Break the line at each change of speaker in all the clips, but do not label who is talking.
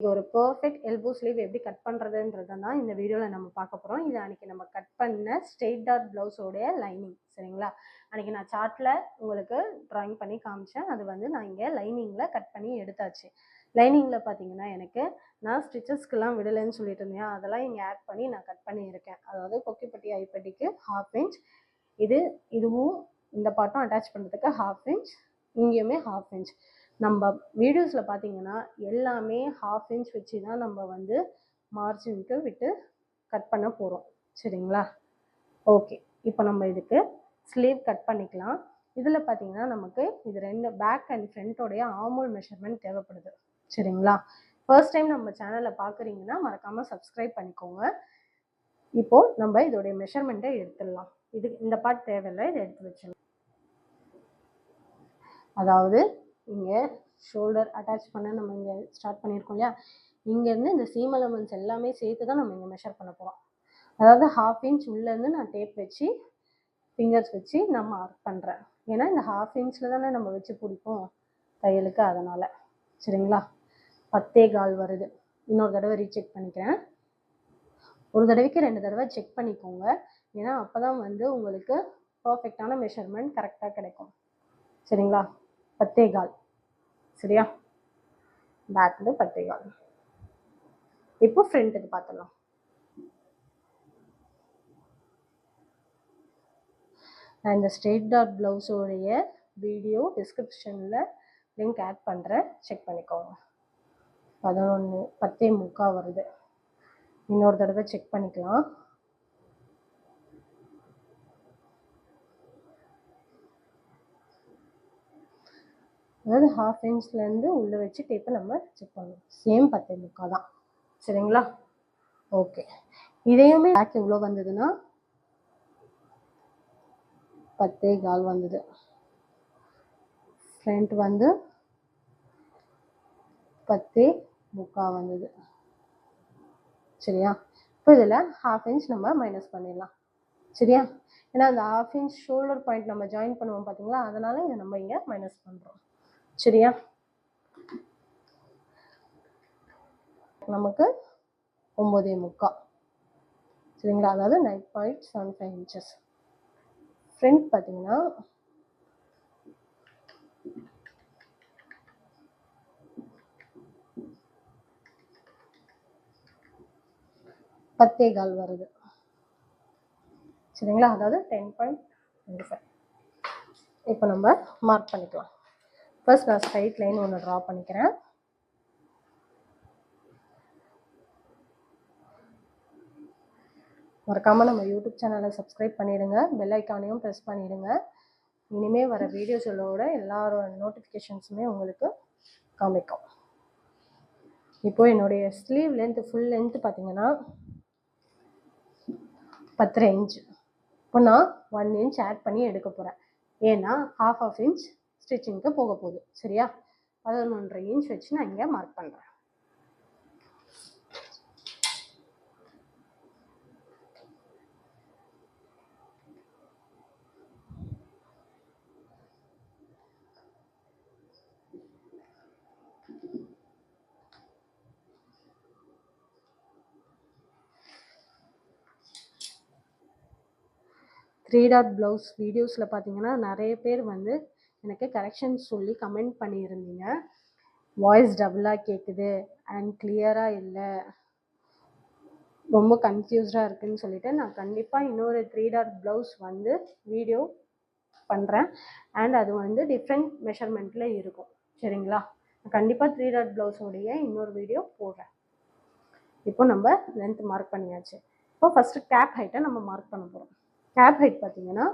ஒரு perfect elbow sleeve எப்படி cut பண்ணுறதுன்றதை தான் இந்த வீடியோவில் நம்ம பார்க்க போகிறோம். இது அன்றைக்கி நம்ம கட் பண்ண ஸ்ட்ரெயிட் டாட் ப்ளவுஸோடைய லைனிங். சரிங்களா? அன்றைக்கி நான் சார்ட்டில் உங்களுக்கு ட்ராயிங் பண்ணி காமிச்சேன். அது வந்து நான் இங்கே லைனிங்கில் கட் பண்ணி எடுத்தாச்சு. லைனிங்கில் பார்த்தீங்கன்னா எனக்கு நான் ஸ்டிச்சஸ்க்கெலாம் விடலைன்னு சொல்லிட்டு இருந்தேன், அதெல்லாம் இங்கே ஆட் பண்ணி நான் கட் பண்ணியிருக்கேன். அதாவது கொக்கிப்பட்டி ஐப்பட்டிக்கு 1/2 இன்ச், இதுவும் இந்த பாட்டும் அட்டாச் பண்ணுறதுக்கு 1/2 இன்ச், இங்கேயுமே 1/2 இன்ச். நம்ம வீடியோஸில் பார்த்தீங்கன்னா எல்லாமே 1/2 இன்ச் வச்சு தான் நம்ம வந்து மார்ஜினுக்கு விட்டு கட் பண்ண போகிறோம். சரிங்களா? ஓகே, இப்போ நம்ம இதுக்கு ஸ்லீவ் கட் பண்ணிக்கலாம். இதில் பார்த்தீங்கன்னா நமக்கு இது 2 பேக் அண்ட் ஃப்ரண்ட்டோடைய ஆர்மோல் மெஷர்மெண்ட் தேவைப்படுது. சரிங்களா? ஃபர்ஸ்ட் டைம் நம்ம சேனலை பார்க்குறீங்கன்னா மறக்காமல் சப்ஸ்கிரைப் பண்ணிக்கோங்க. இப்போது நம்ம இதோடைய மெஷர்மெண்ட்டை எடுத்துடலாம். இந்த பார்ட் தேவையில்லை, இதை எடுத்து வச்சிடலாம். அதாவது இங்கே ஷோல்டர் அட்டாச் பண்ண நம்ம இங்கே ஸ்டார்ட் பண்ணியிருக்கோம் இல்லையா, இங்கேருந்து இந்த சீம் எலமெண்ட்ஸ் எல்லாமே சேர்த்து தான் நம்ம இங்கே மெஷர் பண்ண போகிறோம். அதாவது 1/2 இன்ச் உள்ளேருந்து நான் டேப் வச்சு ஃபிங்கர்ஸ் வச்சு நான் மார்க் பண்ணுறேன். ஏன்னா இந்த 1/2 இன்ச்சில் தானே நம்ம வச்சு பிடிப்போம் தையலுக்கு, அதனால். சரிங்களா? 10.25 வருது. இன்னொரு தடவை ரீசெக் பண்ணிக்கிறேன். ஒரு தடவைக்கு 2 தடவை செக் பண்ணிக்கோங்க. ஏன்னா அப்போ தான் வந்து உங்களுக்கு பர்ஃபெக்டான மெஷர்மெண்ட் கரெக்டாக கிடைக்கும். சரிங்களா? 10.25. சரியா? பேக்கு 10.25. இப்போ ஃப்ரண்ட்டுக்கு பார்த்துடலாம். நான் இந்த ஸ்ட்ரெயிட் டாட் ப்ளவுஸோடைய வீடியோ டிஸ்கிரிப்ஷனில் லிங்க் ஆட் பண்ணுறேன், செக் பண்ணிக்கோங்க. 11 10.25 வருது. இன்னொரு தடவை செக் பண்ணிக்கலாம். அதாவது 1/2 இன்ச்லேருந்து உள்ளே வச்சு டேப்பை நம்ம செக் பண்ணணும். சேம் 10.25 தான். சரிங்களா? ஓகே, இதையுமே பேக் எவ்வளோ வந்ததுன்னா 10.25 வந்தது. ஃப்ரண்ட் வந்து 10.25 வந்தது. சரியா? இப்போ இதில் 1/2 இன்ச் நம்ம மைனஸ் பண்ணிடலாம். சரியா? ஏன்னா அந்த 1/2 இன்ச் ஷோல்டர் பாயிண்ட் நம்ம ஜாயின் பண்ணுவோம் பார்த்தீங்களா, அதனால இதை நம்ம இங்கே மைனஸ் பண்ணுறோம். சரியா? நமக்கு 9.25. சரிங்களா? அதாவது 9.75 இன்ச்சஸ். ஃப்ரண்ட் பார்த்தீங்கன்னா 10.25 வருது. சரிங்களா? அதாவது 10.25. இப்போ நம்ம மார்க் பண்ணிக்கலாம். ஃபர்ஸ்ட் நான் ஸ்ட்ரைட் லைன் ஒன்று ட்ரா பண்ணிக்கிறேன். மறக்காமல் நம்ம யூடியூப் சேனலை சப்ஸ்கிரைப் பண்ணிவிடுங்க, பெல் ஐக்கானையும் ப்ரெஸ் பண்ணிவிடுங்க. இனிமேல் வர வீடியோஸோட எல்லாரோட நோட்டிஃபிகேஷன்ஸுமே உங்களுக்கு காமிக்கும். இப்போது என்னுடைய ஸ்லீவ் லென்த்து ஃபுல் லென்த்து பார்த்தீங்கன்னா 10.5 இன்ச். இப்போ நான் 1 இன்ச் ஆட் பண்ணி எடுக்க போகிறேன். ஏன்னா 1/2 இன்ச் ஸ்டிச்சிங்க்கு போக போகுது. சரியா? 11.5 இன்ச் வச்சு நான் இங்கே மார்க் பண்ணுறேன். த்ரீ டாட் ப்ளவுஸ் வீடியோஸில் பார்த்தீங்கன்னா நிறைய பேர் வந்து எனக்கு கரெக்ஷன்ஸ் சொல்லி கமெண்ட் பண்ணியிருந்தீங்க. வாய்ஸ் டபுளாக கேட்குது அண்ட் கிளியராக இல்லை, ரொம்ப கன்ஃபியூஸ்டாக இருக்குதுன்னு சொல்லிட்டு நான் கண்டிப்பாக இன்னொரு 3 டாட் ப்ளவுஸ் வந்து வீடியோ பண்ணுறேன். அண்ட் அது வந்து டிஃப்ரெண்ட் மெஷர்மெண்ட்டில் இருக்கும். சரிங்களா? கண்டிப்பாக 3 டாட் ப்ளவுஸோடைய இன்னொரு வீடியோ போடுறேன். இப்போ நம்ம லென்த் மார்க் பண்ணியாச்சு. இப்போ ஃபஸ்ட்டு கேப் ஹைட்டை நம்ம மார்க் பண்ண போகிறோம். கேப் ஹைட் பார்த்தீங்கன்னா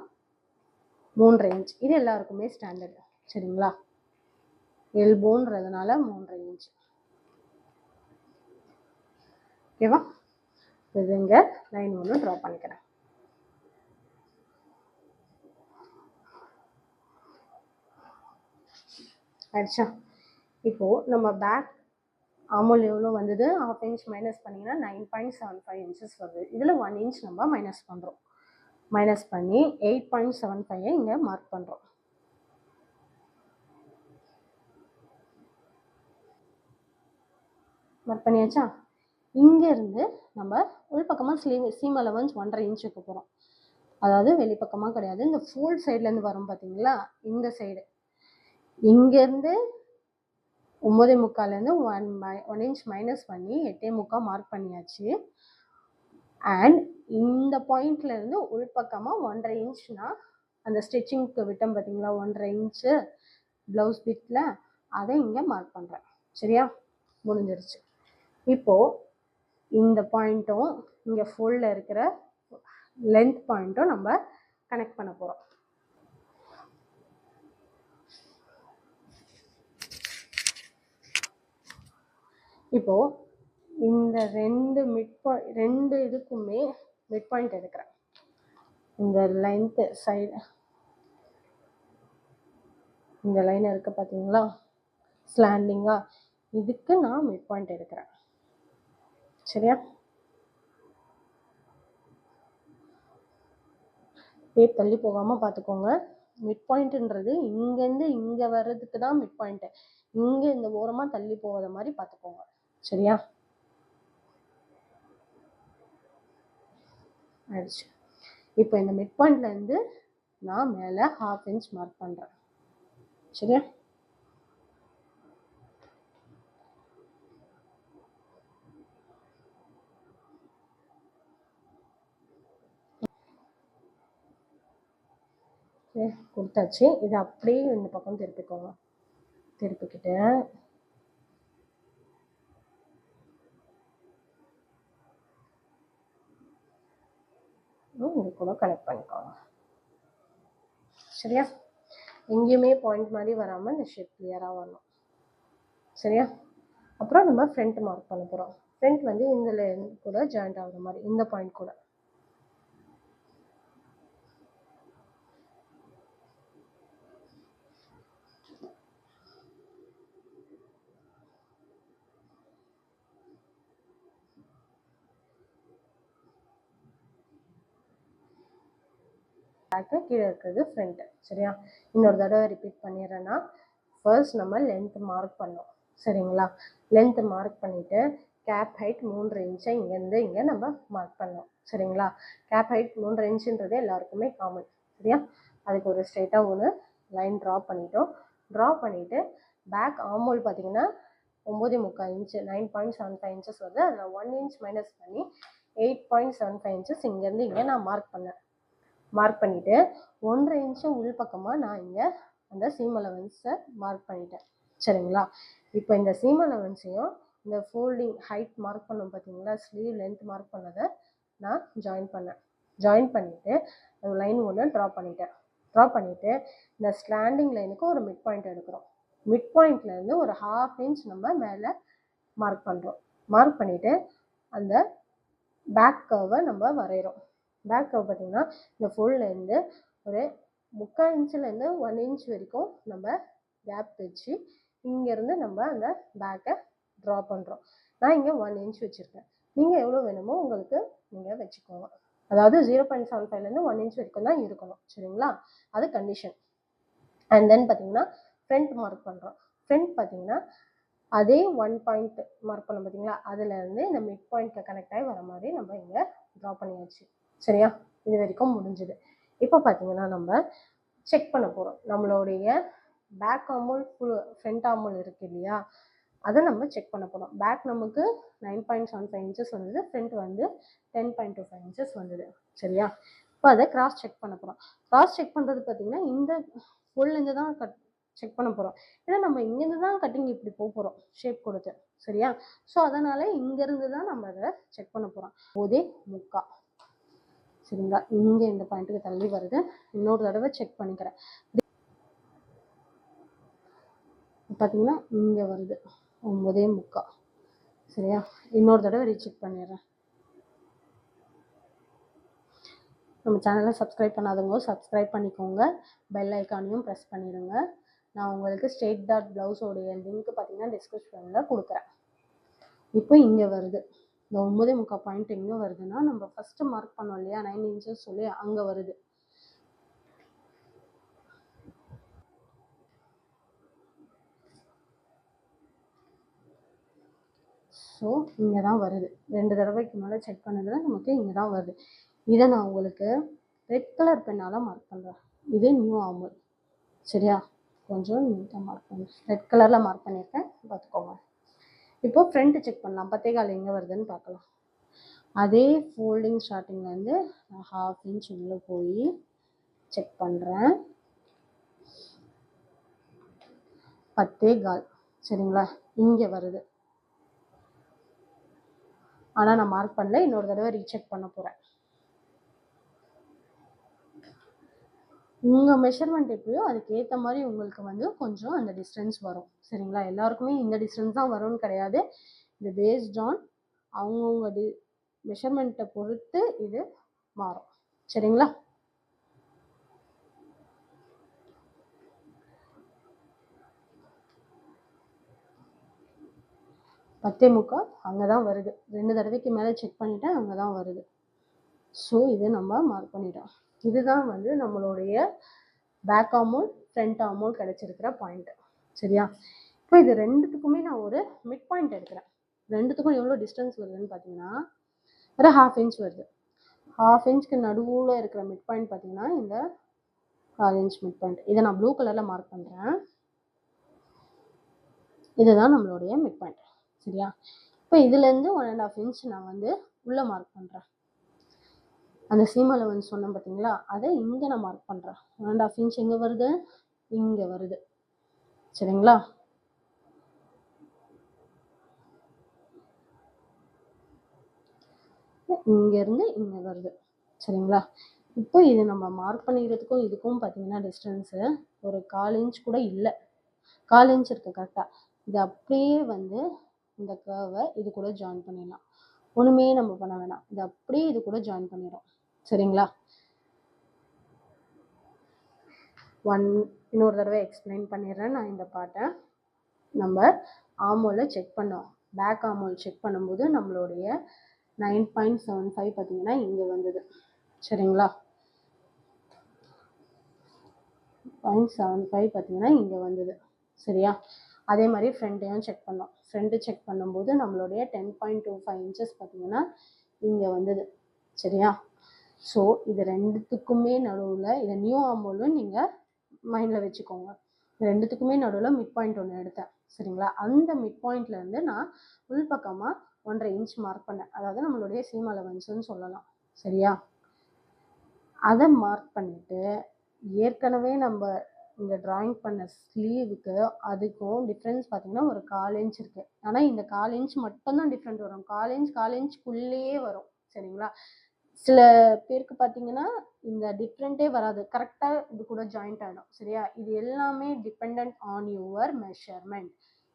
3.5 இன்ச். இது எல்லாருக்குமே ஸ்டாண்டர்டு. சரிங்களா? எல்போன்றதுனால 3.5 இன்ச். ஓகேவா? இது இங்கே லைன் ஒன்று ட்ரா பண்ணிக்கிறேன். ஆயிடுச்சா? இப்போது நம்ம பேக் ஆர்மோல் எவ்வளோ வந்தது, 1/2 இன்ச் மைனஸ் பண்ணிங்கன்னா 9.75 இன்ச்சஸ் வருது. இதில் 1 இன்ச் நம்ம மைனஸ் பண்ணுறோம். மைனஸ் பண்ணி 8.75 இங்கே மார்க் பண்ணுறோம். மார்க் பண்ணியாச்சா? இங்கேருந்து நம்ம உள்பக்கமாக சீம் அலவன்ஸ் 1.5 இன்ச் வைக்க போகிறோம். அதாவது வெளிப்பக்கமாக கிடையாது, இந்த ஃபோல்ட் சைட்லேருந்து வரும் பார்த்தீங்களா, இந்த சைடு. இங்கேருந்து 9.75லேருந்து 1 இன்ச் மைனஸ் பண்ணி 8.75 மார்க் பண்ணியாச்சு. அண்ட் இந்த பாயிண்ட்லேருந்து உள்பக்கமாக 1.5 இன்ச்னா அந்த ஸ்டிச்சிங்க்கு விட்டோம் பார்த்தீங்களா 1.5 இன்ச்சு ப்ளவுஸ் பிட்டில், அதை இங்கே மார்க் பண்ணுறேன். சரியா? முடிஞ்சிருச்சு. இப்போது இந்த பாயிண்ட்டும் இங்கே ஃபோல்டில் இருக்கிற லென்த் பாயிண்ட்டும் நம்ம கனெக்ட் பண்ண போகிறோம். இப்போது இந்த ரெண்டு இதுக்குமே மிட் பாயிண்ட் எடுக்கிறேன். இந்த லென்த்து சைடு இந்த லைன் இருக்கு பார்த்தீங்களா ஸ்லாண்டிங்காக, இதுக்கு நான் மிட் பாயிண்ட் எடுக்கிறேன். சரியா? டேப் தள்ளி போகாமல் பார்த்துக்கோங்க. மிட் பாயிண்ட்டுன்றது இங்கேருந்து இங்கே வர்றதுக்கு தான் மிட் பாயிண்ட்டு. இங்கே இந்த ஓரமாக தள்ளி போகாத மாதிரி பார்த்துக்கோங்க. சரியா? ஆயிடுச்சு. இப்போ இந்த மிட் பாயிண்ட்லேருந்து நான் மேலே 1/2 இன்ச் மார்க் பண்ணுறேன். சரியா? கொடுத்தாச்சு. இதை அப்படியே இந்த பக்கம் திருப்பிக்கோங்க. திருப்பிக்கிட்டு இது கூட கனெக்ட் பண்ணிக்கோங்க. சரியா? எங்கேயுமே பாயிண்ட் மாதிரி வராமல் இந்த ஷேப் கிளியராக வரணும். சரியா? அப்புறம் நம்ம ஃப்ரண்ட் மார்க் பண்ண போகிறோம். ஃப்ரண்ட் வந்து இந்த லைன் கூட ஜாயிண்ட் ஆகுற மாதிரி இந்த பாயிண்ட் கூட. பேக்கு கீழே இருக்கிறது ஃப்ரண்ட்டு. சரியா? இன்னொரு தடவை ரிப்பீட் பண்ணிடுறேன்னா, ஃபர்ஸ்ட் நம்ம லென்த் மார்க் பண்ணோம். சரிங்களா? லென்த் மார்க் பண்ணிவிட்டு கேப் ஹைட் 3 இன்ச்சை இங்கேருந்து இங்கே நம்ம மார்க் பண்ணோம். சரிங்களா? கேப் ஹைட் 3 இன்ச்சுன்றது எல்லாருக்குமே காமன். சரியா? அதுக்கு ஒரு ஸ்ட்ரெயிட்டாக ஒரு லைன் ட்ரா பண்ணிட்டோம். ட்ரா பண்ணிவிட்டு பேக் ஆமோல் பார்த்தீங்கன்னா 9.75 இன்ச்சு 9.75 இன்ச்சஸ் வருது. அதில் 1 இன்ச் மைனஸ் பண்ணி 8.75 இன்ச்சஸ் இங்கேருந்து இங்கே நான் மார்க் பண்ணேன். மார்க் பண்ணிவிட்டு 1.5 இன்ச்சு உள் பக்கமாக நான் இங்கே அந்த சீம் அலவன்ஸை மார்க் பண்ணிட்டேன். சரிங்களா? இப்போ இந்த சீம் அலவன்ஸையும் இந்த ஃபோல்டிங் ஹைட் மார்க் பண்ணோம் பார்த்தீங்களா, ஸ்லீவ் லென்த் மார்க் பண்ணதை நான் ஜாயின் பண்ணேன். ஜாயின் பண்ணிவிட்டு ஒரு லைன் ஒன்று ட்ரா பண்ணிட்டேன். ட்ரா பண்ணிவிட்டு இந்த ஸ்லாண்டிங் லைனுக்கு ஒரு மிட் பாயிண்ட் எடுக்கிறோம். மிட் பாயிண்ட்லேருந்து ஒரு 1/2 இன்ச் நம்ம மேலே மார்க் பண்ணுறோம். மார்க் பண்ணிவிட்டு அந்த பேக் கர்வை நம்ம வரைகிறோம். பேக் கர்வ் பார்த்திங்கன்னா இந்த ஃபோல்ட்லேருந்து ஒரு 3/4 இன்ச்சுலேருந்து 1 இன்ச் வரைக்கும் நம்ம கேப் வச்சு இங்கேருந்து நம்ம அந்த பேக்கை ட்ரா பண்ணுறோம். நான் இங்கே 1 இன்ச் வச்சுருக்கேன். நீங்கள் எவ்வளோ வேணுமோ உங்களுக்கு நீங்கள் வச்சுக்கோங்க. அதாவது 0.75லேருந்து 1 இன்ச் வரைக்கும் தான் இருக்கணும். சரிங்களா? அது கண்டிஷன். அண்ட் தென் பார்த்தீங்கன்னா ஃப்ரண்ட் மார்க் பண்ணுறோம். ஃப்ரண்ட் பார்த்தீங்கன்னா அதே 1 பாயிண்ட் மார்க் பண்ணோம் பார்த்தீங்களா, அதுலேருந்து இந்த மிட் பாயிண்ட்டில் கனெக்ட் ஆகி வர மாதிரி நம்ம இங்கே ட்ரா பண்ணியாச்சு. சரியா? இது வரைக்கும் முடிஞ்சுது. இப்போ பார்த்தீங்கன்னா நம்ம செக் பண்ண போகிறோம். நம்மளுடைய பேக் ஆமோல் ஃப்ரண்ட் ஆமோல் இருக்குது இல்லையா, அதை நம்ம செக் பண்ண போகிறோம். பேக் நமக்கு 9.75 இன்ச்சஸ் வந்தது, ஃப்ரண்ட் வந்து 10.25 இன்ச்சஸ் வந்தது. சரியா? இப்போ அதை கிராஸ் செக் பண்ண போகிறோம். கிராஸ் செக் பண்ணுறது பார்த்தீங்கன்னா இந்த ஃபுல்லேருந்து தான் செக் பண்ண போகிறோம். ஏன்னா நம்ம இங்கேருந்து தான் கட்டிங் இப்படி போகிறோம் ஷேப் கொடுத்து. சரியா? ஸோ அதனால் இங்கேருந்து தான் நம்ம அதை செக் பண்ண போகிறோம். 9.75. சரிங்களா? இங்கே இந்த பாயிண்ட்டுக்கு தள்ளி வருது. இன்னொரு தடவை செக் பண்ணிக்கிறேன். பார்த்தீங்கன்னா இங்கே வருது 9.75. சரியா? இன்னொரு தடவை ரீசெக் பண்ணிடுறேன். நம்ம சேனலை சப்ஸ்கிரைப் பண்ணாதவங்க சப்ஸ்கிரைப் பண்ணிக்கோங்க. பெல் ஐக்கானையும் ப்ரெஸ் பண்ணிடுங்க. நான் உங்களுக்கு ஸ்ட்ரெயிட் டாட் ப்ளவுஸோடைய லிங்க் பார்த்தீங்கன்னா டிஸ்கிரிப்ஷனில் கொடுக்குறேன். இப்போ இங்கே வருது இந்த 9.75 பாயிண்ட் எங்கே வருதுன்னா, நம்ம ஃபஸ்ட்டு மார்க் பண்ணோம் இல்லையா 9 இன்ச்சஸ் சொல்லி, அங்கே வருது. ஸோ இங்கே தான் வருது. 2 தடவைக்கு மேலே செக் பண்ணதில் நமக்கு இங்கே தான் வருது. இதை நான் உங்களுக்கு ரெட் கலர் பெண்ணால் மார்க் பண்ணுறேன். இது நியூ ஆர்மல். சரியா? கொஞ்சம் நீட்டாக மார்க் பண்ணு. ரெட் கலரில் மார்க் பண்ணியிருக்கேன், பார்த்துக்கோங்க. இப்போ ஃப்ரண்ட் செக் பண்ணலாம். 10.25 எங்கே வருதுன்னு பார்க்கலாம். அதே ஃபோல்டிங் ஸ்டார்டிங்லேருந்து நான் 1/2 இன்ச் உள்ளே போய் செக் பண்ணுறேன். 10.25. சரிங்களா? இங்கே வருது. ஆனால் நான் மார்க் பண்ணல, இன்னொரு தடவை ரீசெக் பண்ண போகிறேன். உங்கள் மெஷர்மெண்ட் எப்படியோ அதுக்கேற்ற மாதிரி உங்களுக்கு வந்து கொஞ்சம் அந்த டிஸ்டன்ஸ் வரும். சரிங்களா? எல்லாருக்குமே இந்த டிஸ்டன்ஸ் தான் வரும்னு கிடையாது. இது பேஸ்ட் ஆன் அவங்கவுங்க மெஷர்மெண்ட்டை பொறுத்து இது மாறும். சரிங்களா? பத்தே முக்கால் அங்கே தான் வருது. 2 தடவைக்கு மேலே செக் பண்ணிவிட்டேன், அங்கே தான் வருது. ஸோ இதை நம்ம மார்க் பண்ணிட்டோம். இதுதான் வந்து நம்மளுடைய back armhole front armhole கிடச்சிருக்கிற point. சரியா? இப்போ இது ரெண்டுத்துக்குமே நான் ஒரு மிட் பாயிண்ட் எடுக்கிறேன். ரெண்டுத்துக்கும் எவ்வளோ டிஸ்டன்ஸ் வருதுன்னு பார்த்தீங்கன்னா ஒரு 1/2 இன்ச் வருது. 1/2 இன்ச்சுக்கு நடுவில் இருக்கிற மிட் பாயிண்ட் பார்த்தீங்கன்னா இந்த 1/4 இன்ச் மிட் பாயிண்ட். இதை நான் ப்ளூ கலரில் மார்க் பண்ணுறேன். இதுதான் நம்மளுடைய மிட் பாயிண்ட். சரியா? இப்போ இதுலேருந்து 1.5 இன்ச் நான் வந்து உள்ளே மார்க் பண்ணுறேன். அந்த சீம் அலவன்ஸ் சொன்னேன் பார்த்தீங்களா, அதை இங்கே நான் மார்க் பண்ணுறேன். 1.5 இன்ச் எங்கே வருது? இங்கே வருது. சரிங்களா? இங்கேருந்து இங்கே வருது. சரிங்களா? இப்போ இது நம்ம மார்க் பண்ணிக்கிறதுக்கும் இதுக்கும் பார்த்தீங்கன்னா டிஸ்டன்ஸு ஒரு 1/4 இன்ச் கூட இல்லை. 1/4 இன்ச் இருக்குது கரெக்டாக. இது அப்படியே வந்து இந்த கர்வை இது கூட ஜாயின் பண்ணிடலாம். ஒன்றுமே நம்ம பண்ண வேணாம். இது அப்படியே இது கூட ஜாயின் பண்ணிடும். சரிங்களா? இன்னொரு தடவை எக்ஸ்பிளைன் பண்ணிடுறேன் நான் இந்த பார்ட்டை. நம்ம ஆர்மோலை செக் பண்ணோம். பேக் ஆர்மோல் செக் பண்ணும்போது நம்மளுடைய 9.75 பார்த்தீங்கன்னா இங்கே வந்தது. சரிங்களா? 0.75 பார்த்தீங்கன்னா இங்கே வந்தது. சரியா? அதே மாதிரி ஃப்ரண்ட்டையும் செக் பண்ணோம். ஃப்ரண்ட்டு செக் பண்ணும்போது நம்மளுடைய 10.25 இன்ச்சஸ் பார்த்தீங்கன்னா இங்கே வந்தது. சரியா? ஸோ இது ரெண்டுத்துக்குமே நடுவில் இதை நியூ ஆர்மோலும் நீங்கள் மைண்டில் வச்சுக்கோங்க. ரெண்டுத்துக்குமே நடுவில் மிட் பாயிண்ட் ஒன்று எடுத்தேன். சரிங்களா? அந்த மிட் பாயிண்ட்லேருந்து நான் உள்பக்கமாக 1.5 இன்ச் மார்க் பண்ணேன். அதாவது நம்மளுடைய சீம் அலவன்ஸ்ன்னு சொல்லலாம். சரியா? அதை மார்க் பண்ணிவிட்டு ஏற்கனவே நம்ம இங்கே ட்ராயிங் பண்ண ஸ்லீவுக்கு அதுக்கும் டிஃப்ரென்ஸ் பார்த்தீங்கன்னா ஒரு 1/4 இன்ச் இருக்குது. ஆனால் இந்த 1/4 இன்ச் மட்டும்தான் டிஃப்ரெண்ட் வரும். 1/4 இன்ச்சுக்குள்ளேயே வரும். சரிங்களா? சில பேருக்கு பார்த்தீங்கன்னா இந்த டிஃப்ரெண்ட்டே வராது. கரெக்டாக இது கூட ஜாயிண்ட் ஆகிடும். சரியா? இது எல்லாமே டிபெண்ட் ஆன் யுவர் மெஷர்மெண்ட்.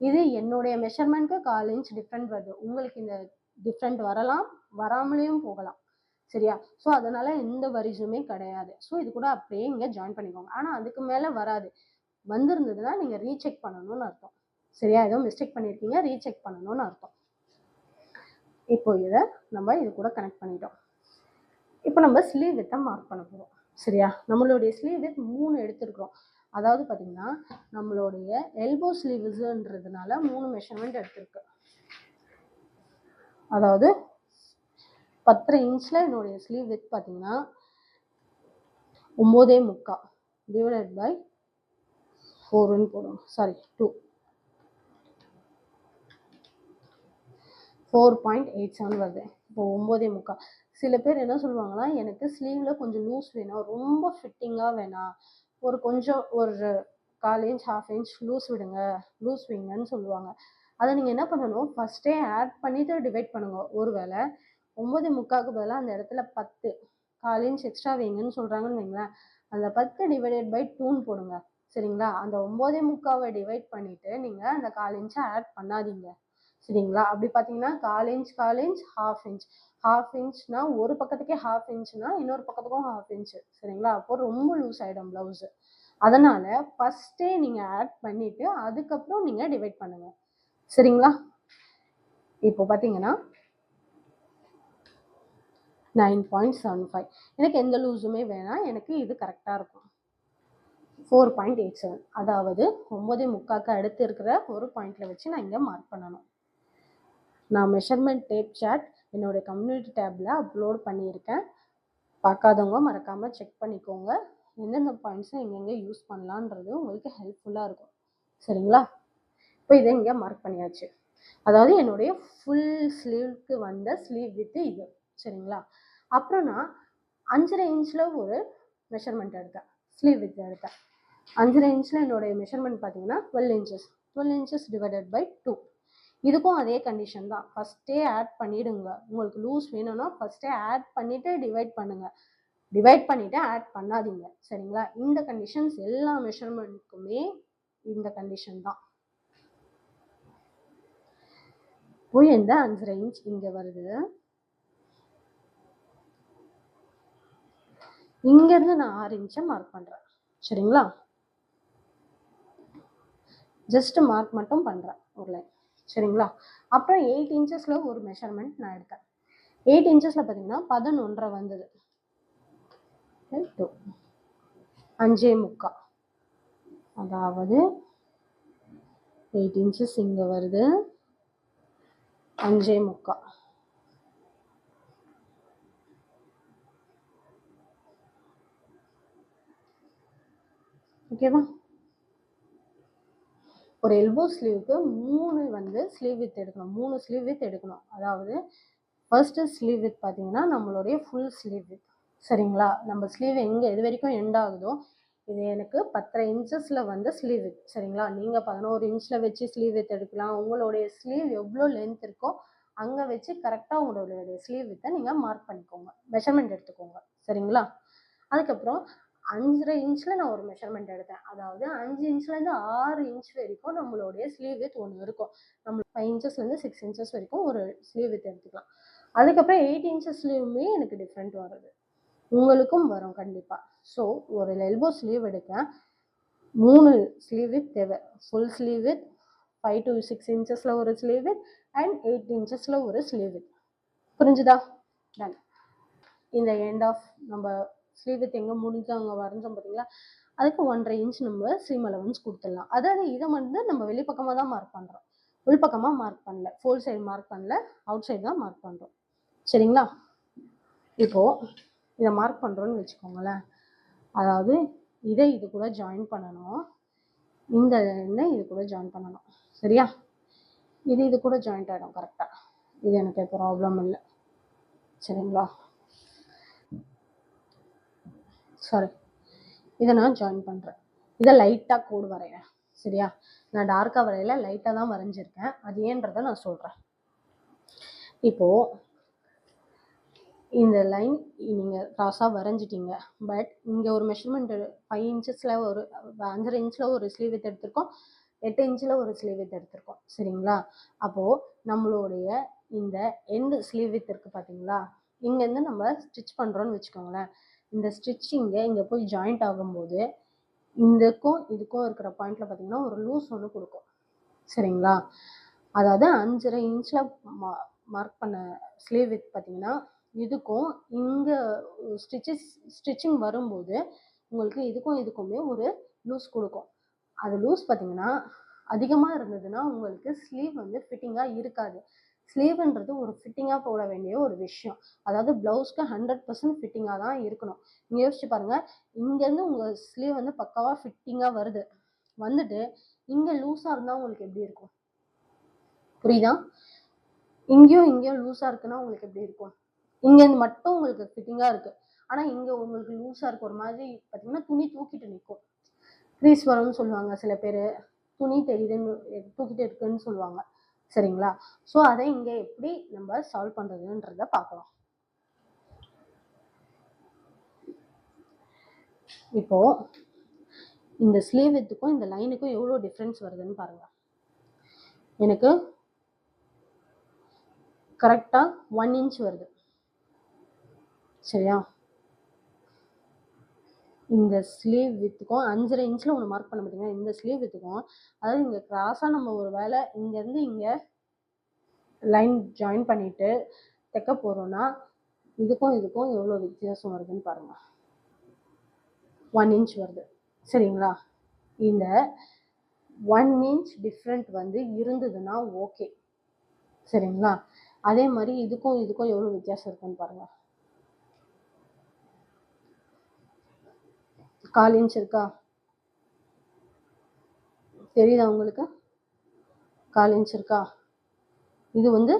இது என்னுடைய மெஷர்மெண்ட்க்கு 1/4 இன்ச் டிஃப்ரெண்ட் வருது. உங்களுக்கு இந்த டிஃப்ரெண்ட் வரலாம், வராமலேயும் போகலாம். சரியா? ஸோ அதனால் எந்த வரிஸுமே கிடையாது. ஸோ இது கூட அப்படியே இங்கே ஜாயின் பண்ணிக்கோங்க. ஆனால் அதுக்கு மேலே வராது. வந்திருந்ததுன்னா நீங்கள் ரீசெக் பண்ணணும்னு அர்த்தம். சரியா? ஏதோ மிஸ்டேக் பண்ணியிருக்கீங்க, ரீசெக் பண்ணணும்னு அர்த்தம். இப்போ இதை நம்ம இது கூட கனெக்ட் பண்ணிட்டோம். இப்போ நம்ம ஸ்லீவ் வித்தை மார்க் பண்ண போகிறோம். சரியா? நம்மளுடைய ஸ்லீவ் வித் 3 எடுத்துருக்கிறோம். அதாவது பார்த்தீங்கன்னா நம்மளுடைய எல்போ ஸ்லீவ்ஸுன்றதுனால 3 மெஷர்மெண்ட் எடுத்திருக்கு. அதாவது 10.5 இன்ச்சில் என்னுடைய ஸ்லீவ் வித் பார்த்தீங்கன்னா 9.25 டிவைடட் பை 4ன்னு போடுவோம். சாரி 2. 4.87 வருது. இப்போ 9.25. சில பேர் என்ன சொல்லுவாங்கன்னா எனக்கு ஸ்லீவில் கொஞ்சம் லூஸ் வேணும், ரொம்ப ஃபிட்டிங்காக வேணாம், கொஞ்சம் ஒரு 1/4 இன்ச் 1/2 இன்ச் லூஸ் விடுங்க, லூஸ் வைங்கன்னு சொல்லுவாங்க. அதை நீங்கள் என்ன பண்ணணும், ஃபஸ்ட்டே ஆட் பண்ணிவிட்டு டிவைட் பண்ணுங்க. ஒருவேளை 9.25க்கு பதிலாக அந்த இடத்துல 10 1/4 இன்ச் எக்ஸ்ட்ரா வைங்கன்னு சொல்கிறாங்கன்னு வைங்களேன், அந்த 10 டிவைடட் பை 2ன்னு போடுங்க. சரிங்களா? அந்த 9.25 டிவைட் பண்ணிவிட்டு நீங்கள் அந்த 1/4 இன்ச்சை ஆட் பண்ணாதீங்க. சரிங்களா? அப்படி பார்த்தீங்கன்னா 1/4 இன்ச் 1/4 இன்ச் 1/2 இன்ச் 1/2 இன்ச்னா ஒரு பக்கத்துக்கே 1/2 இன்ச்னா இன்னொரு பக்கத்துக்கும் 1/2 இன்ச். சரிங்களா? அப்போ ரொம்ப லூஸ் ஆகிடும் ப்ளவுஸு. அதனால் ஃபஸ்ட்டே நீங்கள் ஆட் பண்ணிவிட்டு அதுக்கப்புறம் நீங்கள் டிவைட் பண்ணுங்கள். சரிங்களா? இப்போ பார்த்தீங்கன்னா 9.75. எனக்கு எந்த லூஸுமே வேணாம், எனக்கு இது கரெக்டாக இருக்கும். 4.87. அதாவது 9.25க்கு அடுத்து இருக்கிற ஒரு பாயிண்டில் வச்சு நான் இங்கே மார்க் பண்ணணும். நான் மெஷர்மெண்ட் டேப் சார்ட் என்னோடய கம்யூனிட்டி டேப்பில் அப்லோட் பண்ணியிருக்கேன். பார்க்காதவங்க மறக்காமல் செக் பண்ணிக்கோங்க. எந்தெந்த பாயிண்ட்ஸை எங்கெங்கே யூஸ் பண்ணலான்றது உங்களுக்கு ஹெல்ப்ஃபுல்லாக இருக்கும். சரிங்களா? இப்போ இதை இங்கே மார்க் பண்ணியாச்சு. அதாவது என்னுடைய ஃபுல் ஸ்லீவ்க்கு வந்த ஸ்லீவ் வித்து இது. சரிங்களா? அப்புறம் நான் 5.5 இன்ச்சில் ஒரு மெஷர்மெண்ட் எடுத்தேன், ஸ்லீவ் வித் எடுத்தேன். 5.5 இன்ச்சில் என்னுடைய மெஷர்மெண்ட் பார்த்தீங்கன்னா 12 இன்ச்சஸ். 12 inches divided by 2. இதுக்கும் அதே கண்டிஷன் தான். ஃபஸ்ட்டே ஆட் பண்ணிவிடுங்க. உங்களுக்கு லூஸ் வேணும்னா ஃபஸ்ட்டே ஆட் பண்ணிவிட்டு டிவைட் பண்ணுங்கள். டிவைட் பண்ணிவிட்டு ஆட் பண்ணாதீங்க. சரிங்களா? இந்த கண்டிஷன்ஸ் எல்லா மெஷர்மெண்ட்டுக்குமே இந்த கண்டிஷன் தான். போய் இந்த 5.5 இன்ச் இங்கே வருது. இங்கேருந்து நான் 6 இன்ச்சை மார்க் பண்ணுறேன். சரிங்களா? ஜஸ்ட் மார்க் மட்டும் பண்ணுறேன் ஒரு லைன். சரிங்களா? அப்புறம் 8 இன்ச்சஸில் ஒரு மெஷர்மெண்ட் நான் எடுத்தேன். 8 இன்ச்சஸில் பார்த்தீங்கன்னா 11.5 வந்தது. 5.75, அதாவது 8 இன்ச்சஸ் இங்கே வருது, 5.75. ஓகேவா? ஒரு எல்போ ஸ்லீவுக்கு 3 வந்து ஸ்லீவ் வித் எடுக்கணும். 3 ஸ்லீவ் வித் எடுக்கணும். அதாவது ஃபர்ஸ்ட் ஸ்லீவ் வித் பார்த்தீங்கன்னா நம்மளுடைய ஃபுல் ஸ்லீவ் வித். சரிங்களா? நம்ம ஸ்லீவ் எங்கே எது வரைக்கும் எண்ட் ஆகுதோ, இது எனக்கு 10.5 இன்ச்சஸில் வந்து ஸ்லீவ் வித். சரிங்களா? நீங்கள் 11 இன்ச்சில் வச்சு ஸ்லீவ் வித் எடுக்கலாம். உங்களுடைய ஸ்லீவ் எவ்வளோ லென்த் இருக்கோ அங்கே வச்சு கரெக்டாக உங்களுடைய ஸ்லீவ் வித்தை நீங்கள் மார்க் பண்ணிக்கோங்க, மெஷர்மெண்ட் எடுத்துக்கோங்க. சரிங்களா? அதுக்கப்புறம் 5.5 இன்ச்சில் நான் ஒரு மெஷர்மெண்ட் எடுத்தேன். அதாவது 5 இன்ச்லேருந்து 6 இன்ச் வரைக்கும் நம்மளுடைய ஸ்லீவ் வித் ஒன்று இருக்கும். நம்ம 5 இன்ச்சஸ்லேருந்து 6 இன்ச்சஸ் வரைக்கும் ஒரு ஸ்லீவ் வித் எடுத்துக்கலாம். அதுக்கப்புறம் 8 இன்ச்சஸ் ஸ்லீவுமே எனக்கு டிஃப்ரெண்ட் வருது. உங்களுக்கும் வரும் கண்டிப்பாக. ஸோ ஒரு எல்போ ஸ்லீவ் எடுக்க 3 ஸ்லீவ் வித் தேவை. ஃபுல் ஸ்லீவ் வித், 5 to 6 இன்ச்சஸில் ஒரு ஸ்லீவ் வித் அண்ட் 8 இன்ச்சஸில் ஒரு ஸ்லீவ் வித். புரிஞ்சுதா? டன். இந்த எண்ட் ஆஃப் நம்ம ஸ்லீவ் வித் எங்கே முடிஞ்சு அங்கே வரைஞ்சோம் பார்த்தீங்களா, அதுக்கு 1.5 இன்ச் நம்ம சீம் அலவன்ஸ் கொடுத்துடலாம். அதாவது இதை வந்து நம்ம வெளிப்பக்கமாக தான் மார்க் பண்ணுறோம், உள்பக்கமாக மார்க் பண்ணல. ஃபோல் சைடு மார்க் பண்ணல, அவுட் சைடு தான் மார்க் பண்ணுறோம். சரிங்களா? இப்போது இதை மார்க் பண்ணுறோன்னு வச்சுக்கோங்களேன். அதாவது இதை இது கூட ஜாயின் பண்ணணும், இந்த எண்ணெய் இது கூட ஜாயின் பண்ணணும். சரியா? இது கூட ஜாயிண்ட் ஆகிடும் கரெக்டாக. இது எனக்கு ப்ராப்ளம் இல்லை. சரிங்களா? சாரி, இதை நான் ஜாயின் பண்ணுறேன். இதை லைட்டாக கோடு வரைகிறேன். சரியா? நான் டார்க்காக வரையில, லைட்டாக தான் வரைஞ்சிருக்கேன். அது ஏன்றதை நான் சொல்கிறேன். இப்போது இந்த லைன் நீங்கள் க்ராஸாக வரைஞ்சிட்டிங்க. பட் இங்கே ஒரு மெஷர்மெண்ட் 5 இன்ச்சஸில் ஒரு 5.5 இன்ச்சில் ஒரு ஸ்லீவ் வித் எடுத்திருக்கோம், 8 இன்ச்சில் ஒரு ஸ்லீவ் வித் எடுத்திருக்கோம். சரிங்களா? அப்போது நம்மளுடைய இந்த எண்டு ஸ்லீவ் வித் இருக்குது பார்த்தீங்களா, இங்கேருந்து நம்ம ஸ்டிச் பண்ணுறோன்னு வச்சுக்கோங்களேன். இந்த ஸ்டிச்சிங்கை இங்கே போய் ஜாயிண்ட் ஆகும்போது இதுக்கும் இருக்கிற பாயிண்டில் பார்த்தீங்கன்னா ஒரு லூஸ் ஒன்று கொடுக்கும். சரிங்களா? அதாவது 5.5 இன்ச்சில் மார்க் பண்ண ஸ்லீவ் வித் பார்த்தீங்கன்னா இதுக்கும் இங்கே ஸ்டிச்சிங் வரும்போது உங்களுக்கு இதுக்குமே ஒரு லூஸ் கொடுக்கும். அது லூஸ் பார்த்தீங்கன்னா அதிகமாக இருந்ததுன்னா உங்களுக்கு ஸ்லீவ் வந்து ஃபிட்டிங்காக இருக்காது. ஸ்லீவ்ன்றது ஒரு ஃபிட்டிங்காக போட வேண்டிய ஒரு விஷயம். அதாவது ப்ளவுஸ்க்கு 100% ஃபிட்டிங்காக தான் இருக்கணும். நீங்கள் யோசிச்சு பாருங்கள், இங்கேருந்து உங்கள் ஸ்லீவ் வந்து பக்காவாக ஃபிட்டிங்காக வருது, வந்துட்டு இங்கே லூஸாக இருந்தால் உங்களுக்கு எப்படி இருக்கும்? புரியுதா? இங்கேயும் லூஸாக இருக்குன்னா உங்களுக்கு எப்படி இருக்கும்? இங்கேருந்து மட்டும் உங்களுக்கு ஃபிட்டிங்காக இருக்குது, ஆனால் இங்கே உங்களுக்கு லூஸாக இருக்குது. ஒரு மாதிரி பார்த்தீங்கன்னா துணி தூக்கிட்டு நிற்கும், க்ரீஸ் வரும்னு சொல்லுவாங்க சில பேர், துணி தெரியுதுன்னு தூக்கிட்டு இருக்குன்னு சொல்லுவாங்க. சரிங்களா? ஸோ அதை இங்கே எப்படி நம்ம சால்வ் பண்ணுறதுன்றத பார்க்கலாம். இப்போது இந்த ஸ்லீவ் வித்துக்கும் இந்த லைனுக்கும் எவ்வளோ டிஃப்ரென்ஸ் வருதுன்னு பாருங்கள். எனக்கு கரெக்டாக 1 இன்ச் வருது. சரியா? இந்த ஸ்லீவ் வித்துக்கும் 5.5 இன்ச்சில் ஒன்று மார்க் பண்ண பார்த்தீங்கன்னா, இந்த ஸ்லீவ் வித்துக்கும், அதாவது இங்கே கிராஸாக நம்ம ஒரு வேலை இங்கேருந்து இங்கே லைன் ஜாயின் பண்ணிவிட்டு தைக்க போகிறோன்னா இதுக்கும் எவ்வளோ வித்தியாசம் வருதுன்னு பாருங்கள். 1 இன்ச் வருது. சரிங்களா? இந்த 1 இன்ச் டிஃப்ரெண்ட் வந்து இருந்ததுன்னா ஓகே. சரிங்களா? அதே மாதிரி இதுக்கும் இதுக்கும் எவ்வளோ வித்தியாசம் இருக்குன்னு பாருங்க. 1/4 இன்ச் இருக்கா? தெரியுதா உங்களுக்கு? 1/4 இன்ச் இருக்கா? இது வந்து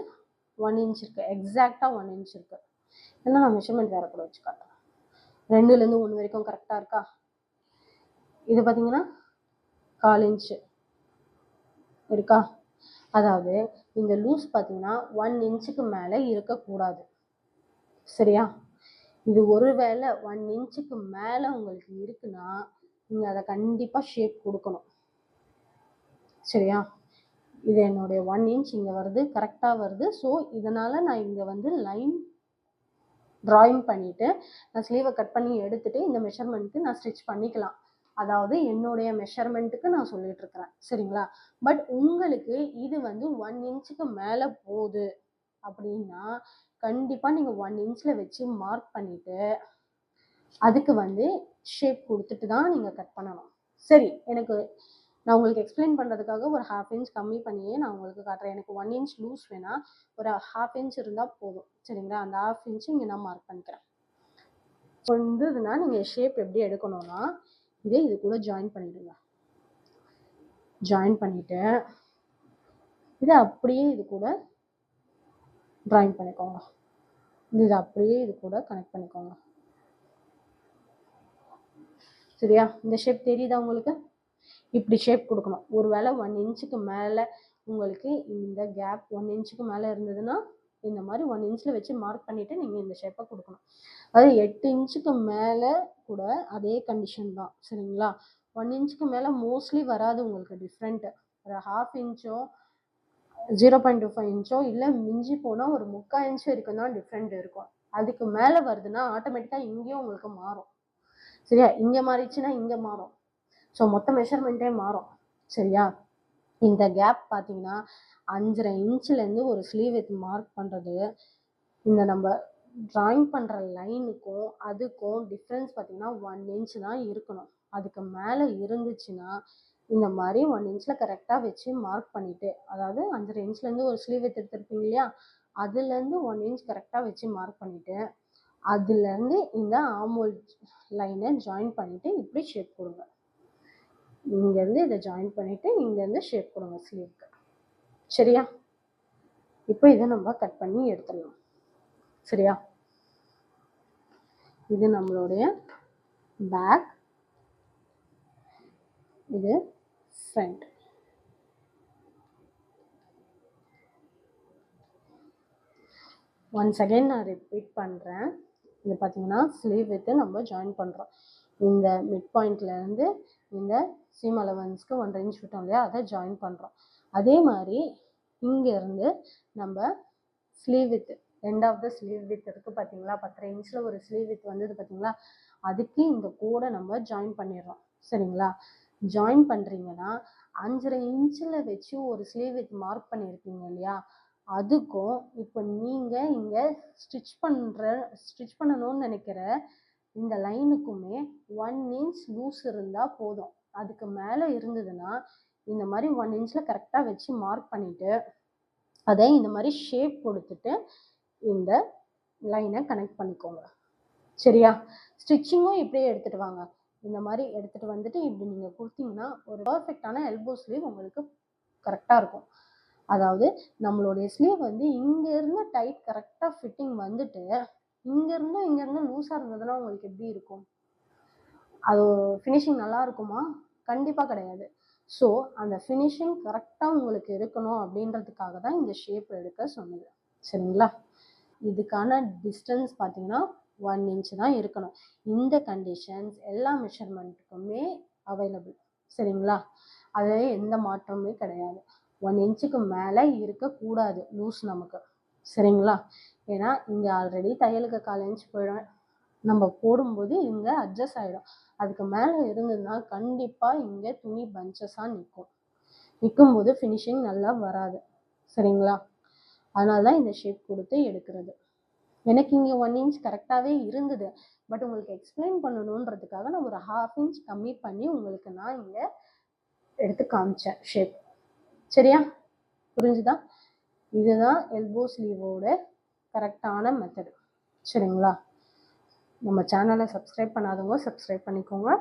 1 இன்ச் இருக்கு. எக்ஸாக்டா 1 இன்ச் இருக்கு. ஏன்னா நான் மெஷர்மெண்ட் வேற கூட வச்சு காட்டுறேன். 2லேருந்து 1 வரைக்கும் கரெக்டா இருக்கா? இது பார்த்தீங்கன்னா 1/4 இன்ச் இருக்கா? அதாவது இந்த லூஸ் பார்த்தீங்கன்னா 1 இன்ச்சுக்கு மேலே இருக்கக்கூடாது. சரியா? இது ஒருவேளை 1 இன்ச்சுக்கு மேலே உங்களுக்கு இருக்குன்னா நீங்கள் அதை கண்டிப்பாக ஷேப் கொடுக்கணும். சரியா? இது என்னுடைய 1 இன்ச் இங்கே வருது, கரெக்டாக வருது. ஸோ இதனால் நான் இங்கே வந்து லைன் ட்ராயிங் பண்ணிவிட்டு நான் ஸ்லீவை கட் பண்ணி எடுத்துகிட்டு இந்த மெஷர்மெண்ட்டுக்கு நான் ஸ்டிச் பண்ணிக்கலாம். அதாவது என்னுடைய மெஷர்மெண்ட்டுக்கு நான் சொல்லிட்டு இருக்கிறேன். சரிங்களா? பட் உங்களுக்கு இது வந்து 1 இன்ச்சுக்கு மேலே போகுது அப்படின்னா கண்டிப்பாக நீங்கள் 1 இன்ச்சில் வச்சு மார்க் பண்ணிவிட்டு அதுக்கு வந்து ஷேப் கொடுத்துட்டு தான் நீங்கள் கட் பண்ணணும். சரி, நான் உங்களுக்கு எக்ஸ்பிளைன் பண்ணுறதுக்காக ஒரு 1/2 இன்ச் கம்மி பண்ணியே நான் உங்களுக்கு காட்டுறேன். எனக்கு 1 இன்ச் லூஸ் வேணால் ஒரு 1/2 இன்ச் இருந்தால் போதும். சரிங்களா? அந்த 1/2 இன்ச் இங்கே நான் மார்க் பண்ணிக்கிறேன். இருந்ததுன்னா நீங்கள் ஷேப் எப்படி எடுக்கணும்னா இது கூட ஜாயின் பண்ணிவிடுங்க. ஜாயின் பண்ணிவிட்டு இதை அப்படியே இது கூட ட்ராயிங் பண்ணிக்கோங்க. இது அப்படியே இது கூட கனெக்ட் பண்ணிக்கோங்க. சரியா? இந்த ஷேப் தெரியுதா உங்களுக்கு? இப்படி ஷேப் கொடுக்கணும். ஒருவேளை 1 இன்ச்சுக்கு மேலே உங்களுக்கு இந்த கேப் 1 இன்ச்சுக்கு மேலே இருந்ததுன்னா இந்த மாதிரி 1 இன்ச்சில் வச்சு மார்க் பண்ணிவிட்டு நீங்கள் இந்த ஷேப்பை கொடுக்கணும். அதாவது 8 இன்ச்சுக்கு மேலே கூட அதே கண்டிஷன் தான். சரிங்களா? 1 இன்ச்சுக்கு மேலே மோஸ்ட்லி வராது உங்களுக்கு டிஃப்ரெண்ட்டு. ஒரு 1/2 இன்ச்சோ 0.25 இன்ச்சோ இல்லை மிஞ்சி போனால் ஒரு 3/4 இன்ச் வரைக்கும் தான் டிஃப்ரெண்ட் இருக்கும். அதுக்கு மேலே வருதுன்னா ஆட்டோமேட்டிக்காக இங்கேயும் உங்களுக்கு மாறும். சரியா? இங்கே மாறிடுச்சுன்னா இங்கே மாறும். ஸோ மொத்த மெஷர்மெண்ட்டே மாறும். சரியா? இந்த கேப் பார்த்தீங்கன்னா 5.5 இன்ச்லேருந்து ஒரு ஸ்லீவ் வித் மார்க் பண்ணுறது இந்த நம்ம ட்ராயிங் பண்ணுற லைனுக்கும் அதுக்கும் டிஃப்ரென்ஸ் பார்த்தீங்கன்னா 1 இன்ச் தான் இருக்கணும். அதுக்கு மேலே இருந்துச்சுன்னா இந்த மாதிரி 1 இன்ச்சில் கரெக்டாக வச்சு மார்க் பண்ணிவிட்டு, அதாவது 5.5 இன்ச்லேருந்து ஒரு ஸ்லீவ் வித் எடுத்துருப்பீங்க இல்லையா, அதுலேருந்து 1 இன்ச் கரெக்டாக வச்சு மார்க் பண்ணிவிட்டு அதுலேருந்து இந்த ஆர்ம்ஹோல் லைனை ஜாயின் பண்ணிவிட்டு இப்படி ஷேப் கொடுங்க. இங்கேருந்து இதை ஜாயின் பண்ணிவிட்டு இங்கேருந்து ஷேப் கொடுங்க ஸ்லீவ்க்கு. சரியா? இப்போ இதை நம்ம கட் பண்ணி எடுத்துடலாம். சரியா? இது நம்மளுடைய பேக், இது ஃப்ரண்ட். ஒன்ஸ் அகைன் நான் ரிப்பீட் பண்ணுறேன். இது பார்த்தீங்கன்னா ஸ்லீவ் வித்து நம்ம ஜாயின் பண்ணுறோம். இந்த மிட் பாயிண்ட்லேருந்து இந்த சீம் அலவன்ஸ்க்கு 1.5 இன்ச் விட்டோம் இல்லையா, அதை ஜாயின் பண்ணுறோம். அதே மாதிரி இங்கேருந்து நம்ம sleeve with end of the sleeve with இருக்குது பார்த்தீங்களா, 10.5 இன்ச்சில் ஒரு ஸ்லீவ் வித் வந்தது பார்த்தீங்களா, அதுக்கு இந்த கோடை நம்ம ஜாயின் பண்ணிடுறோம். சரிங்களா? ஜாயின் பண்ணுறீங்கன்னா 5.5 இன்ச்சில் வச்சு ஒரு ஸ்லீவ் வித் மார்க் பண்ணியிருப்பீங்க இல்லையா, அதுக்கும் இப்போ நீங்கள் இங்கே ஸ்டிச் பண்ணணும்னு நினைக்கிற இந்த லைனுக்குமே 1 இன்ச் லூஸ் இருந்தால் போதும். அதுக்கு மேலே இருந்ததுன்னா இந்த மாதிரி 1 இன்ச்சில் கரெக்டாக வச்சு மார்க் பண்ணிவிட்டு அதை இந்த மாதிரி ஷேப் கொடுத்துட்டு இந்த லைனை கனெக்ட் பண்ணிக்கோங்க. சரியா? ஸ்டிச்சிங்கும் இப்படியே எடுத்துகிட்டு வாங்க. இந்த மாதிரி எடுத்துகிட்டு வந்துட்டு இப்படி நீங்கள் கொடுத்தீங்கன்னா ஒரு பர்ஃபெக்டான எல்போ ஸ்லீவ் உங்களுக்கு கரெக்டாக இருக்கும். அதாவது நம்மளுடைய ஸ்லீவ் வந்து இங்கேருந்து டைட் கரெக்டாக ஃபிட்டிங் வந்துட்டு இங்கேருந்து லூஸாக இருந்ததுன்னா உங்களுக்கு எப்படி இருக்கும்? அது ஃபினிஷிங் நல்லா இருக்குமா? கண்டிப்பாக கிடையாது. ஸோ அந்த ஃபினிஷிங் கரெக்டாக உங்களுக்கு இருக்கணும் அப்படின்றதுக்காக தான் இந்த ஷேப் எடுக்க சொன்னது. சரிங்களா? இதுக்கான டிஸ்டன்ஸ் பார்த்தீங்கன்னா 1 இன்ச் தான் இருக்கணும். இந்த கண்டிஷன்ஸ் எல்லா மெஷர்மெண்ட்டுக்குமே அவைலபிள். சரிங்களா? அது எந்த மாற்றமுமே கிடையாது. 1 இன்ச்சுக்கு மேலே இருக்கக்கூடாது லூஸ் நமக்கு. சரிங்களா? ஏன்னா இங்கே ஆல்ரெடி தையலுக்கு 1/4 இன்ச் போயிடும். நம்ம போடும்போது இங்கே அட்ஜஸ்ட் ஆகிடும். அதுக்கு மேலே இருந்ததுன்னா கண்டிப்பாக இங்கே துணி பஞ்சஸாக நிற்கும்போது ஃபினிஷிங் நல்லா வராது. சரிங்களா? அதனால தான் இந்த ஷேப் கொடுத்து எடுக்கிறது. எனக்கு இங்கே 1 இன்ச் கரெக்டாகவே இருந்தது. பட் உங்களுக்கு எக்ஸ்பிளைன் பண்ணணுன்றதுக்காக நான் ஒரு 1/2 இன்ச் கம்மி பண்ணி உங்களுக்கு நான் இங்கே எடுத்து காமிச்சேன் ஷேப். சரியா? புரிஞ்சுதா? இதுதான் எல்போ ஸ்லீவோட கரெக்டான மெத்தடு. சரிங்களா? நம்ம சேனலை சப்ஸ்கிரைப் பண்ணாதவங்க சப்ஸ்கிரைப் பண்ணிக்கோங்க,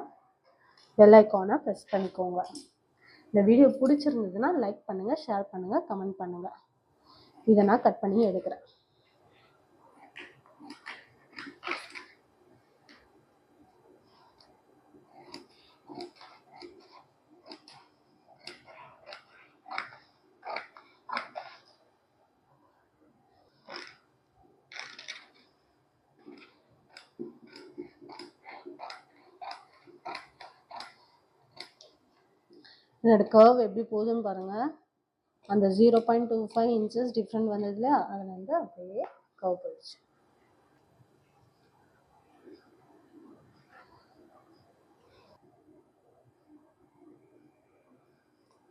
பெல் ஐக்கானை ப்ரெஸ் பண்ணிக்கோங்க. இந்த வீடியோ பிடிச்சிருந்ததுன்னா லைக் பண்ணுங்கள், ஷேர் பண்ணுங்கள், கமெண்ட் பண்ணுங்கள். இதை நான் கட் பண்ணி எடுக்கிறேன். என்னோட கர்வ் எப்படி போகுதுன்னு பாருங்கள். அந்த 0.25 இன்ச்சஸ் டிஃப்ரெண்ட் வந்ததுல அதில் வந்து அப்படியே கர்வ் போயிடுச்சு.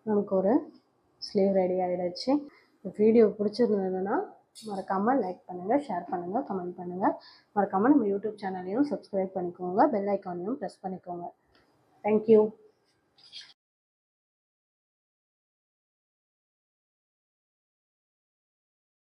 நமக்கு ஒரு ஸ்லீவ் ரெடி ஆகிடுச்சு. இந்த வீடியோ பிடிச்சிருந்ததுன்னா மறக்காமல் லைக் பண்ணுங்கள், ஷேர் பண்ணுங்கள், கமெண்ட் பண்ணுங்கள். மறக்காமல் நம்ம யூடியூப் சேனலையும் சப்ஸ்கிரைப் பண்ணிக்கோங்க, பெல் ஐக்கானையும் ப்ரெஸ் பண்ணிக்கோங்க. தேங்க்யூ.